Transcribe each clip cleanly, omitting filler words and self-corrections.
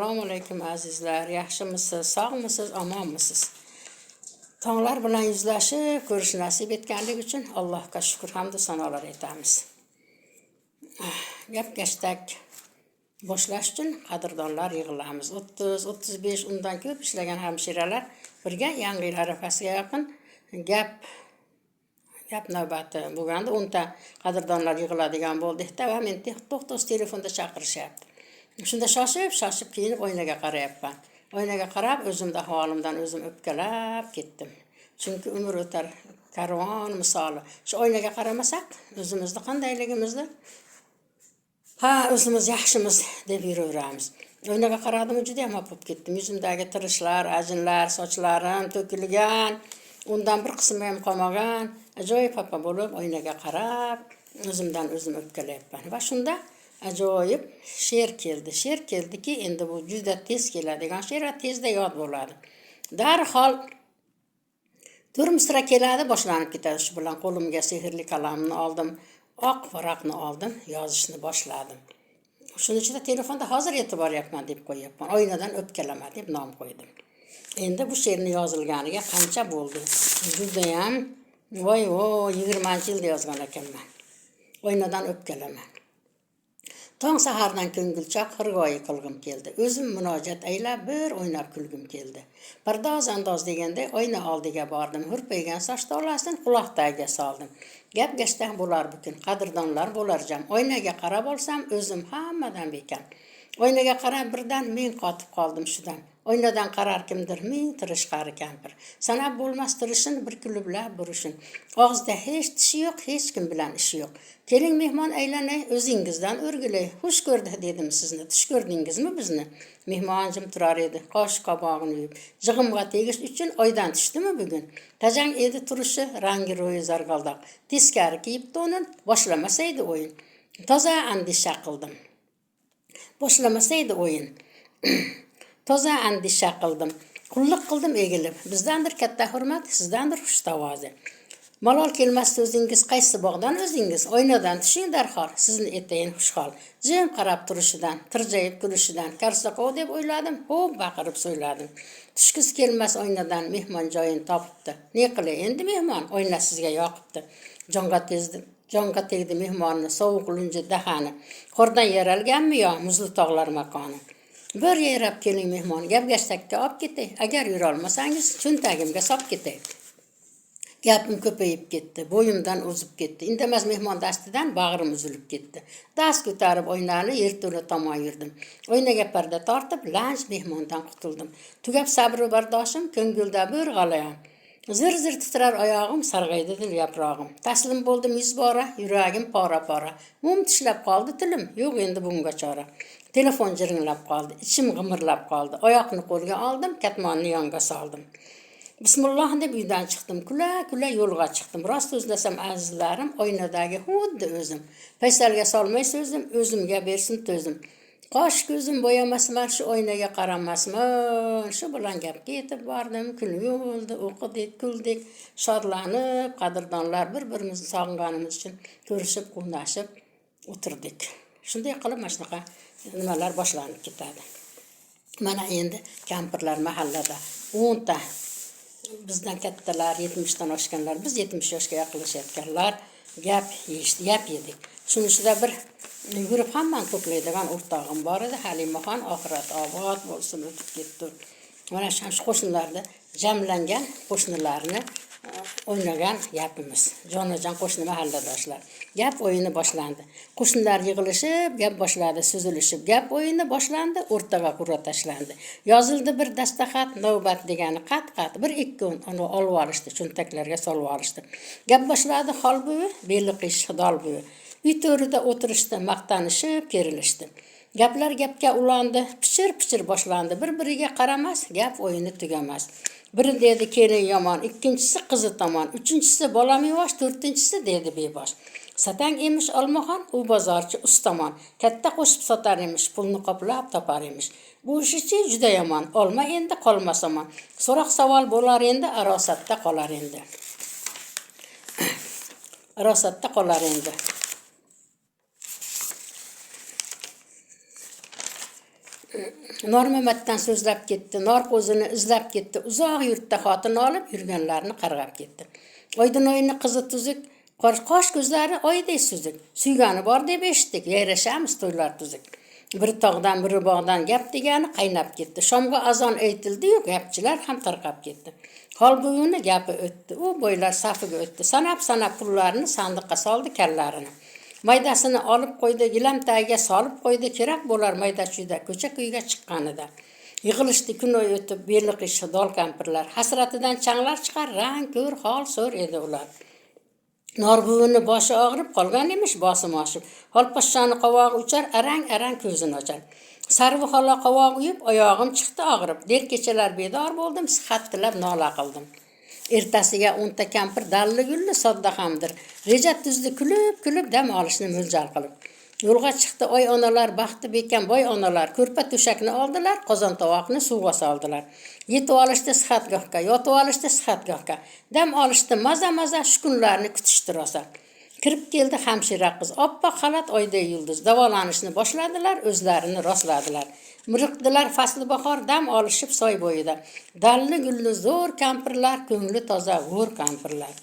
Assalomu alaykum azizlar, yaxshimisiz, sog'misiz, omonmisiz? Tonglar bilan yuzlashib, ko'rish nasib etganligi uchun Allohga shukr hamd sanolar aytamiz. Gap-gashtak boshlash uchun qadrdonlar yig'ilamiz. 30-35 undan ko'p ishlagan hamshiralar birga Yangi yil arafasiga yaqin gap navbati bo'lganda 10 ta qadrdonlar yig'iladigan bo'ldi-da va men to'xtos telefonda chaqirishyapti. Shunda shoshib kiyinib oynaga qarayapman. Oynaga qarab o'zimda holimdan o'zim o'pkalab ketdim. Chunki umr o'tar karvon misoli. Shu oynaga qaramasak, o'zimizni qandayligimizni o'zimiz yaxshimiz deb yuraveramiz. Oynaga qaradim, juda ham bo'lib ketdim. Yuzimdagi tirishlar, ajinlar, sochlarim to'kilgan, undan bir qismi ham qolmagan. Ajoyib xafa bo'lib oynaga qarab, o'zimdan o'zim o'pkalayapman. Va shunda ajoyib she'r keldi. She'r keldiki, endi bu juda tez keladigan she'r va tezda yod bo'ladi. Darhol turmisra keladi, boshlanib ketadi. Shu bilan qo'limga sehrli qalamni oldim, oq varaqni oldim, yozishni boshladim. Shuning uchun telefonda hozir yetib boryapman deb qo'yapman. Oynadan o'pkalama deb nom qo'ydim. Endi bu she'rni yozilganiga qancha bo'ldi? Juda ham voy 20-yilda yozgan ekanman. Oynadan o'pkalama. Tong sahardan ko'ngilchoq xirgoyi qilgim keldi. O'zim munojat aylab bir o'ynab kulgim keldi. Pardoz andoz deganda oyna oldiga bordim. Hurpaygan soch tolasini quloq tagiga soldim. Gap-gashtak bo'lar butun, qadrdonlar bo'lar jam. Oynaga qarab olsam, o'zim hammadan bekam. Oynaga qarab birdan men qotib qoldim shudan. Oynadan qarar kimdir, men tirishqari kampir. Sanab bo'lmas tirishin, bir kulublab burishin. Og'zida hech tishi yo'q, hech kim bilan ishi yo'q. Keling mehmon aylanay, o'zingizdan o'rgilay. Xush ko'rdi dedim sizni. Tush ko'rdingizmi bizni? Mehmon jim turar edi, qosh qobog'ini yuvib. Jig'imga tegish uchun oydan tushdimi bugun? Tajang edi turishi, rangi ro'yi zarg'aldoq. Teskari kiyib to'nin, boshlamasaydi o'yin. Toza andisha qildim. Boshlamasaydi o'yin. Toza andisha qildim. Qulluq qildim egilib. Bizdandir katta hurmat, sizdandir xushtavozi. Malol kelmas so'zingiz qaysi bog'dan o'zingiz? Oynadan tushing darhol, sizni etayin xushhol. Jim qarab turishidan, tirjayib kulishidan, karsaqov deb o'yladim, xo'p baqirib so'yladim. Tushkis kelmas oynadan mehmon joyin topibdi. Ne qilay endi mehmon, oyna sizga yoqibdi. Jonga tegdi mehmonni sovuq lunji dahani. Qordan yaralganmi yo muzli tog'lar makoni? Bir yayrab keling mehmon, gap-gashtakka olib ketay. Agar yura olmasangiz, cho'ntagimga solib ketay. Gapim ko'payib ketdi, bo'yimdan o'zib ketdi. Indamas mehmon dastidan bag'rim uzilib ketdi. Dast ko'tarib oynani yerto'la tomon yurdim. Oynaga parda tortib, lanj mehmondan qutuldim. Tugab sabr bardoshim, ko'ngilda bir g'alayam. Zir titrar oyog'im, sarg'aydi dil yaprog'im. Taslim bo'ldim yuz bora, yuragim pora. Mum tishlab qoldi tilim, yo'q endi bunga chora. Telefon jiringlab qoldi, ichim g'imirlab qoldi. Oyoqni qo'lga oldim, katmonni yonga soldim. Bismillah deb uydan chiqdim, kula yo'lga chiqdim. Rost so'zlasam azizlarim, oynadagi xuddi o'zim. Paysalga solmay so'zim, o'zimga bersin to'zim. Qosh ko'zim bo'yamasman, shu oynaga qaramasman. Shu bilan gapga yetib bordim, kulib bo'ldi, o'qidik, kuldik, shodlanib, qadrdonlar bir-birimizni sog'inganimiz uchun ko'rishib, quvnashib o'tirdik. Shunday qilib mana shunaqa nimalar boshlanib ketadi. Mana endi kampirlar mahallada 10 ta bizdan kattalar, 70 dan oshganlar, biz 70 yoshga yaqinlashayotganlar gap yedik. Shuning ichida bir yurib hammani to'playdigan o'rtog'im bor edi, Halimaxon, oxirat obod bo'lsin, o'tib ketdi. Mana shu qo'shnilarda jamlangan qo'shnilarni o'ynagan gapimiz. Jonajon qo'shni mahalladoshlar. Gap o'yini boshlandi. Qo'shnilar yig'ilishib, gap boshladi, so'zilishib, gap o'yini boshlandi, o'rtaga qur'a tashlandi. Yozildi bir dastaxat, navbat degani qat, bir ikki uni olib olishdi, cho'ntaklarga solib olishdi. Gap boshladi Xolbuvi, Beliqish Xidolbuvi. Uy to'rida o'tirishdi, maqtanishib, kerilishdi. Gaplar gapga ulondi, pichir boshlandi. Bir-biriga qaramas, gap o'yini tugamas. Biri dedi kelin yomon, ikkinchisi qizi tomon, uchinchisi bolam yosh, to'rtinchisi dedi bebosh. Satang emish olmaxon, u bozorchi ustamon. Katta qo'shib sotar emish, pulni qoplab topar emish. Bu ishi juda yomon, olma endi qolmas omon. So'roq savol bo'lar endi, arosatda qolar endi. Arosatda qolar endi. Normamatdan so'zlab ketdi, Norqo'zini izlab ketdi. Uzoq yurtda xotin olib yurganlarni qarg'ab ketdi. Oydinoyning qizi tuzuk, qosh ko'zlari oyday suzuk. Suygani bor deb eshitdik, yayrashamiz to'ylar tuzuk. Bir tog'dan, bir bog'dan gap degani qaynab ketdi. Shomga azon aytildi-yu, gapchilar ham tarqab ketdi. Holbuvini gapi o'tdi. U bo'ylar safiga o'tdi. Sanab pullarini sandiqqa soldi kallarini. Maydasini olib qo'ydi, gilam tagiga solib qo'ydi. Kerak bo'lar mayda-chuyda ko'cha-kuyga chiqqanida. Yig'ilishdi kun oy o'tib, beli qishi dol kampirlar. Hasratidan changlar chiqar, rang, ko'r, hol so'r edi ular. Norbuvini boshi og'rib qolgan emish, bosim oshib. Holposhshani qovog'i uchar, arang ko'zini ochar. Sarvi xola qovoq uyib, oyog'im chiqdi og'rib. Der kechalar bedor bo'ldim, sihat tilab nola qildim. Ertasiga 10 ta kampir dalli gulli sodda hamdir. Reja tuzdi kulib dam olishni mo'ljal qilib. Yo'lga chiqdi oy onalar, baxti bekan boy onalar. Ko'rpa to'shakni oldilar, qozon tovoqni suvga soldilar. Yetib olishdi sihatgohga, yotib olishdi sihatgohga. Dam olishdi maza shu kunlarni kutishdi rosa. Kirib keldi hamshira qiz, oppoq xalat oyday yulduz. Davolanishni boshladilar, o'zlarini rostladilar. Miriqdilar fasli bahor, dam olishib soy bo'yida. Dalli gulli zo'r kampirlar, ko'ngli toza g'o'r kampirlar.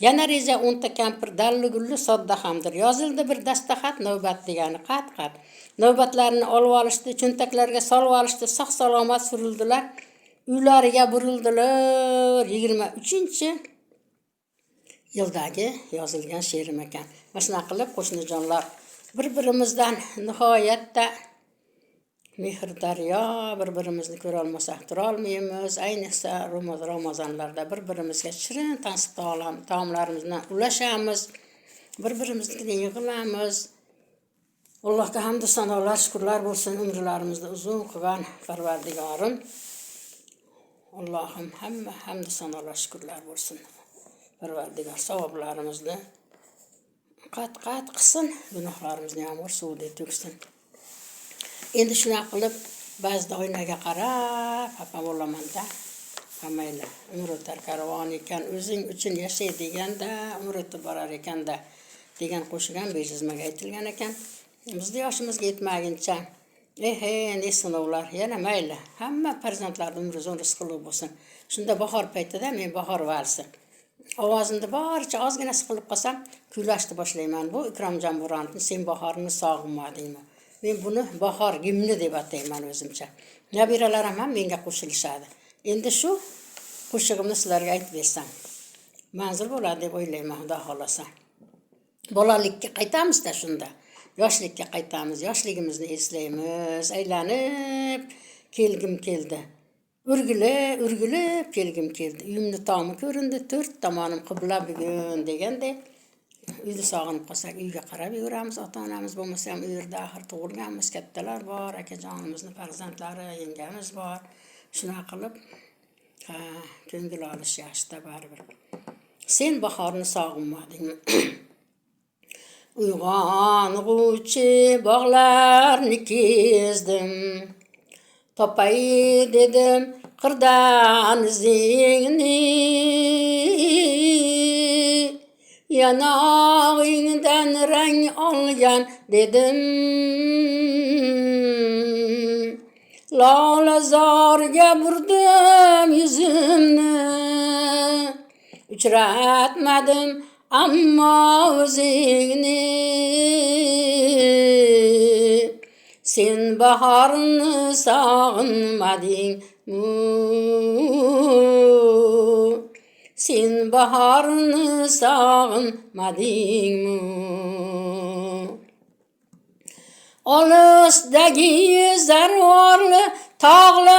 Yana reja 10 ta kampir dalli gulli sodda hamdir. Yozildi bir dasta xat, navbat degani qat. Navbatlarini olib olishdi, cho'ntaklarga solib olishdi, sog' salomat surildilar. Uylariga burildilar. 23-yildagi yozilgan she'rim ekan. Mana qilib qo'shnijonlar bir-birimizdan nihoyatda mehr daryo, bir-birimizni ko'ra olmasak tura olmaymiz. Ayniqsa Ramazonlarda bir-birimizga shirin tansiq taomlarimizni ulashamiz. Bir-birimizga yig'ilamiz. Allohga hamd va sanolar, shukrlar bo'lsin, umrlarimizni uzun qilgan Parvardigorim. Allohim hamd va sanolar, shukrlar bo'lsin. Parvardigor savoblarimizni qat qilsin, gunohlarimizni yomg'ir suvdek to'ksin. Endi shuna qilib ba'zida oynaga qarab xafa bo'laman-da. Qamayla, umr o'tar karvon ekan, o'zing uchun yashay deganda, umr o'tib borar ekanda degan qo'shigan bejizmaga aytilgan ekan. Bizning yoshimizga yetmaguncha, endi sinovlar yana mayli. Hamma farzandlarning umri uzun, rizqli bo'lsin. Shunda bahor paytida men bahor valsi ovozimni boricha ozgina siqilib qolsam, kuylashni boshlayman. Bu Ikromjon Bo'ronovning Sen bahorni sog'inmadingmi? Men buni bahor gimni deb atayman o'zimcha. Nabiralarim ham menga qo'shilishadi. Endi shu qo'shig'imni sizlarga aytib bersam, manzur bo'ladi deb o'ylayman, xudo xolasa. Bolalikka qaytamiz-da shunda. Yoshlikka qaytamiz, yoshligimizni eslaymiz. Aylanib kelgim keldi. Urgilib kelgim keldi. Uyimni tomi ko'rindi, 4 tomonim qibla bugun degandek. Uyni sog'inib qolsak, uyga qarab yuramiz. Ota-onamiz bo'lmasa ham u yerda axir tug'ilganmiz, kattalar bor, akajonimizni farzandlari, yengamiz bor. Shuna qilib, ko'ngil olish yaxshi-da baribir. Sen bahorni sog'inmadingmi? Uyg'ong'uvchi bog'larni kezdim. Topay dedim qirdan izingni. Yanog'ingdan rang olgan dedim. Lolazorga burdim yuzimni. Uchratmadim ammo o'zingni. Sen bahorni sog'inmadingmi? Sen bahorni sog'inmadingmi? Olisdagi zarvorli tog'lar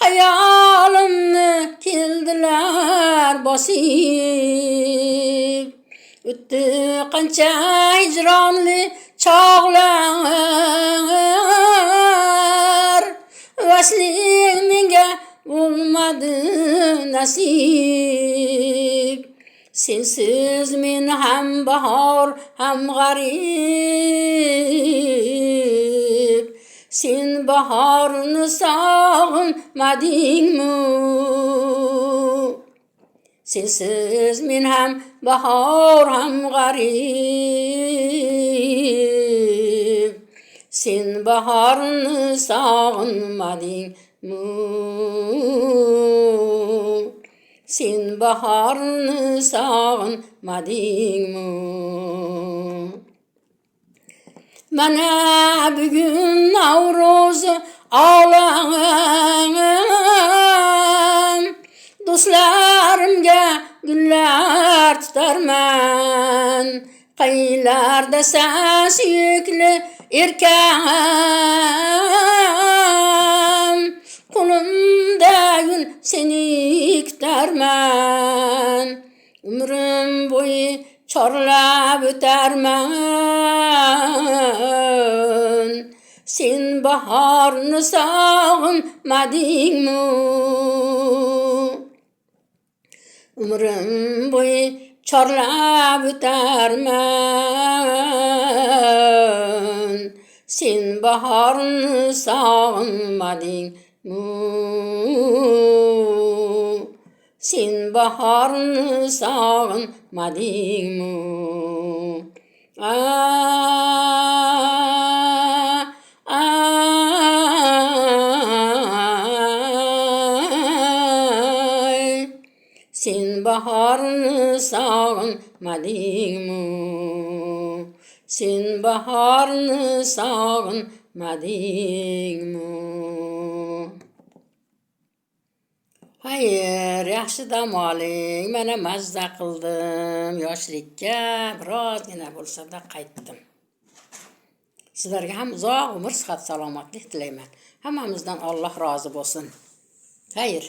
hayolimni keldilar bosib. O'tdi qancha hijronli chog'lar, vasling menga bo'lmadi nasib. Sensiz men ham bahor, ham g'arib. Sen bahorni sog'inmadingmi? Sensiz men ham bahor, ham g'arib. Sen baharını sağınmadingmi? Sen baharını sağınmadingmi? Mana bugün Navruz ağlayam, dostlarımga güller tutarman. Qaylarda sen suyukli erkam, qulumda gül seni kutarman. Umrim bo'yi chorlab o'tarman. Sen baharni sog'inmadingmi? Umrim bo'yi chorlab o'tarman. Sen baharni sog'inmadingmi? Sen baharni sog'inmadingmi? Sen baharni sog'inmadingmi? Sen baharni sog'inmadingmi? Hayır, yaxshi dam oling. Mana mazza qildim. Yoshlikka birozgina bo'lsa-da qaytdim. Sizlarga ham uzoq umr, sihat, salomatlik tilayman. Hammamizdan Alloh rozi bo'lsin. Hayır.